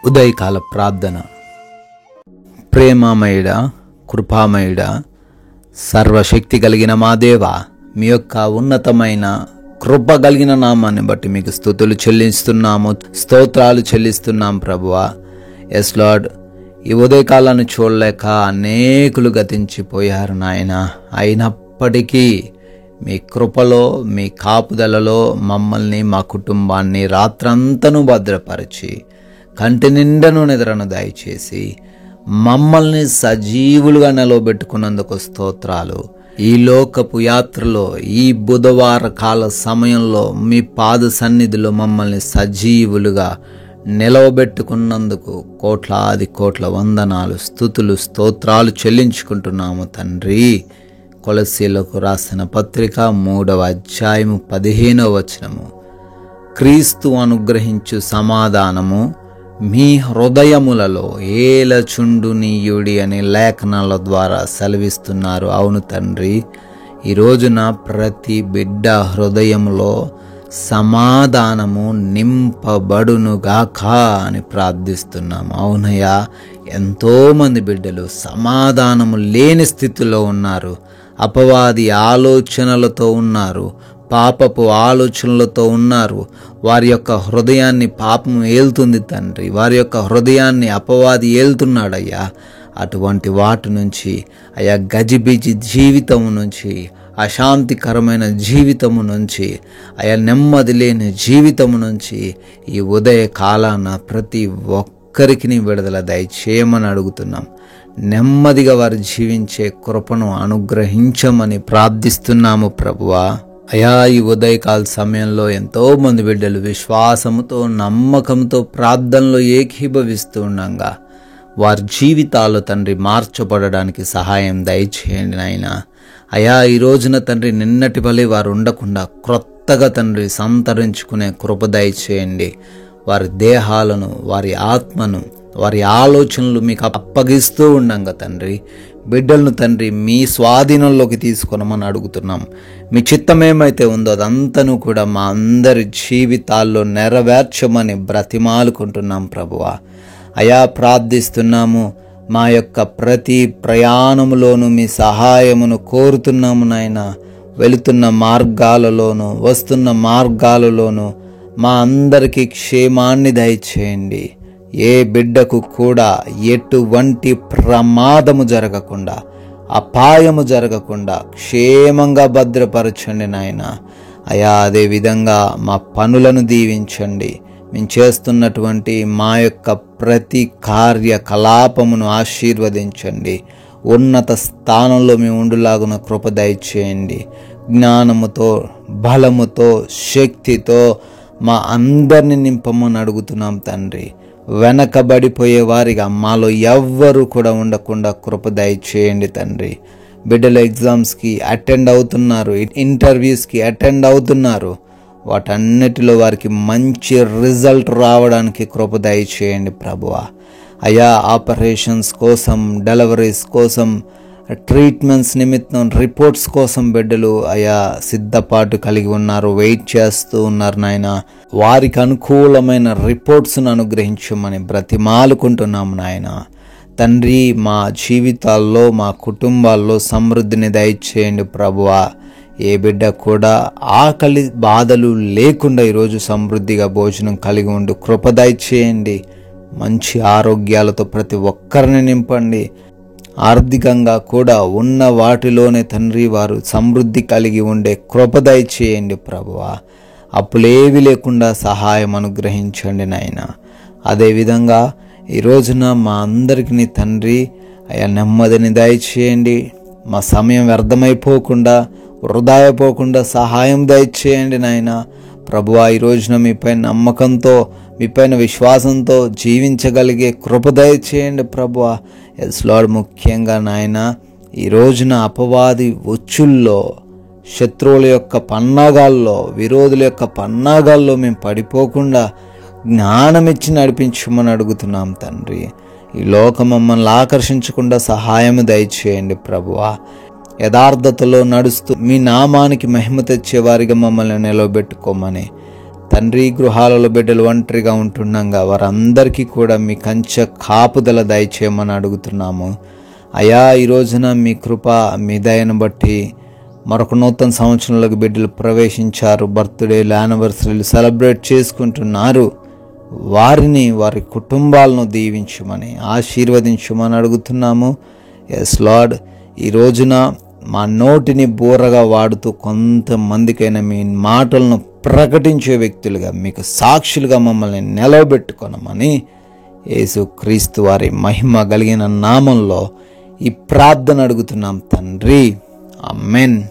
ఉదయకాల ప్రార్థన. ప్రేమమయుడ, కృపామయుడ, సర్వశక్తి కలిగిన మా దేవ, మీ యొక్క ఉన్నతమైన కృప కలిగిన నామాన్ని బట్టి మీకు స్తుతులు చెల్లిస్తున్నాము, స్తోత్రాలు చెల్లిస్తున్నాం ప్రభువా. ఎస్ లార్డ్, ఈ ఉదయకాలాన్ని చూడలేక అనేకులు గతించిపోయారు నాయన. అయినప్పటికీ మీ కృపలో, మీ కాపుదలలో మమ్మల్ని, మా కుటుంబాన్ని రాత్రంతను భద్రపరిచి కంటి నిండను నిద్రను దయచేసి మమ్మల్ని సజీవులుగా నిలవబెట్టుకున్నందుకు స్తోత్రాలు. ఈ లోకపు యాత్రలో ఈ బుధవార కాల సమయంలో మీ పాద సన్నిధిలో మమ్మల్ని సజీవులుగా నిలవబెట్టుకున్నందుకు కోట్లాది కోట్ల వందనాలు, స్తుతులు, స్తోత్రాలు చెల్లించుకుంటున్నాము తండ్రి. కొలస్సీలకు రాసిన పత్రిక 3వ అధ్యాయము 15వ వచనము. క్రీస్తు అనుగ్రహించు సమాధానము మీ హృదయములలో ఏలచుండునీయుడి అని లేఖనాల ద్వారా సెలవిస్తున్నారు. అవును తండ్రి, ఈ రోజున ప్రతి బిడ్డ హృదయములో సమాధానము నింపబడునుగాక అని ప్రార్థిస్తున్నాము. అవునయ్యా, ఎంతోమంది బిడ్డలు సమాధానము లేని స్థితిలో ఉన్నారు. అపవాది ఆలోచనలతో ఉన్నారు, పాపపు ఆలోచనలతో ఉన్నారు. వారి యొక్క హృదయాన్ని పాపం ఏలుతుంది తండ్రి, వారి యొక్క హృదయాన్ని అపవాది ఏలుతున్నాడయ్యా. అటువంటి వాటి నుంచి, అయ్యా, గజిబిజి జీవితము నుంచి, అశాంతికరమైన జీవితము నుంచి, అయా నెమ్మది లేని జీవితము నుంచి ఈ ఉదయ కాలాన ప్రతి ఒక్కరికి విడుదల దయచేయమని అడుగుతున్నాం. నెమ్మదిగా వారు జీవించే కృపను అనుగ్రహించమని ప్రార్థిస్తున్నాము ప్రభువా. అయా, ఈ ఉదయకాల సమయంలో ఎంతో మంది బిడ్డలు విశ్వాసముతో, నమ్మకంతో ప్రార్థనలో ఏకీభవిస్తూ ఉండగా వారి జీవితాలు తండ్రి మార్చబడడానికి సహాయం దయచేయండి నాయన. అయా, ఈ రోజున తండ్రి నిన్నటి వలె వారు ఉండకుండా క్రొత్తగా తండ్రి సంతరించుకునే కృప దయచేయండి. వారి దేహాలను, వారి ఆత్మను, వారి ఆలోచనలు మీకు అప్పగిస్తూ ఉండంగా తండ్రి బిడ్డలను తండ్రి మీ స్వాధీనంలోకి తీసుకొనమని అడుగుతున్నాం. మీ చిత్తమేమైతే ఉందో అదంతను కూడా మా అందరి జీవితాల్లో నెరవేర్చమని బ్రతిమాలుకుంటున్నాం ప్రభువా. అయా, ప్రార్థిస్తున్నాము. మా యొక్క ప్రతి ప్రయాణములోనూ మీ సహాయమును కోరుతున్నాము నాయన. వెళుతున్న మార్గాలలోనూ వస్తున్న మార్గాలలోనూ మా అందరికీ క్షేమాన్ని దయచేయండి. ఏ బిడ్డకు కూడా ఎటువంటి ప్రమాదము జరగకుండా, అపాయము జరగకుండా క్షేమంగా భద్రపరచండి నాయన. అయా, అదేవిధంగా మా పనులను దీవించండి. మేము చేస్తున్నటువంటి మా యొక్క ప్రతి కార్యకలాపమును ఆశీర్వదించండి. ఉన్నత స్థానంలో మేము ఉండులాగున కృప దయచేయండి. జ్ఞానముతో, బలముతో, శక్తితో మా అందరిని నింపమని అడుగుతున్నాం తండ్రి. వెనకబడిపోయే వారిగా మాలో ఎవ్వరూ కూడా ఉండకుండా కృప దయచేయండి తండ్రి. బిడ్డలు ఎగ్జామ్స్కి అటెండ్ అవుతున్నారు, ఇంటర్వ్యూస్కి అటెండ్ అవుతున్నారు. వాటన్నిటిలో వారికి మంచి రిజల్ట్ రావడానికి కృప దయచేయండి ప్రభువా. అయా, ఆపరేషన్స్ కోసం, డెలివరీస్ కోసం, ట్రీట్మెంట్స్ నిమిత్తం, రిపోర్ట్స్ కోసం బిడ్డలు అయా సిద్ధపాటు కలిగి ఉన్నారు, వెయిట్ చేస్తూ ఉన్నారు నాయన. వారికి అనుకూలమైన రిపోర్ట్స్ను అనుగ్రహించమని బ్రతిమాలుకుంటున్నాము నాయన. తండ్రి, మా జీవితాల్లో, మా కుటుంబాల్లో సమృద్ధిని దయచేయండి ప్రభువా. ఏ బిడ్డ కూడా ఆకలి బాధలు లేకుండా ఈరోజు సమృద్ధిగా భోజనం కలిగి ఉండు కృప దయచేయండి. మంచి ఆరోగ్యాలతో ప్రతి ఒక్కరిని నింపండి. ఆర్థికంగా కూడా ఉన్న వాటిలోనే తండ్రి వారు సమృద్ధి కలిగి ఉండే కృప దయచేయండి ప్రభువా. అప్పులేవి లేకుండా సహాయం అనుగ్రహించండి నాయన. అదేవిధంగా ఈ రోజున మా అందరికీ తండ్రి అయా నెమ్మదిని దయచేయండి. మా సమయం వ్యర్థమైపోకుండా, వృధా అయిపోకుండా సహాయం దయచేయండి నాయన. ప్రభువా, ఈ రోజున మీపై నమ్మకంతో, మీపైన విశ్వాసంతో జీవించగలిగే కృప దయచేయండి ప్రభువా. ఎస్ లార్డ్, ముఖ్యంగా నాయన ఈ రోజున అపవాది ఉచ్చుల్లో, శత్రువుల యొక్క పన్నాగాల్లో, విరోధుల యొక్క పన్నాగాల్లో మేము పడిపోకుండా జ్ఞానం ఇచ్చి నడిపించమని అడుగుతున్నాం తండ్రి. ఈ లోకం మమ్మల్ని ఆకర్షించకుండా సహాయం దయచేయండి ప్రభువా. యథార్థతలో నడుస్తూ మీ నామానికి మహిమ తెచ్చేవారిగా మమ్మల్ని నిలవబెట్టుకోమని తండ్రి, గృహాలలో బిడ్డలు ఒంటరిగా ఉంటుండగా వారందరికీ కూడా మీ కంచె కాపుదల దయచేయమని అడుగుతున్నాము. అయా, ఈ రోజున మీ కృప, మీ దయను బట్టి మరొక నూతన సంవత్సరంలోకి బిడ్డలు ప్రవేశించారు. బర్త్డేలు, యానివర్సరీలు సెలబ్రేట్ చేసుకుంటున్నారు. వారిని, వారి కుటుంబాలను దీవించమని, ఆశీర్వదించమని అడుగుతున్నాము. ఎస్ లార్డ్, ఈ రోజున మా నోటిని బూరగా వాడుతూ కొంతమందికైనా మీ మాటలను ప్రకటించే వ్యక్తులుగా, మీకు సాక్షులుగా మమ్మల్ని నిలవబెట్టుకొనమని యేసు క్రీస్తు వారి మహిమ కలిగిన నామంలో ఈ ప్రార్థన అడుగుతున్నాం తండ్రి. ఆమేన్.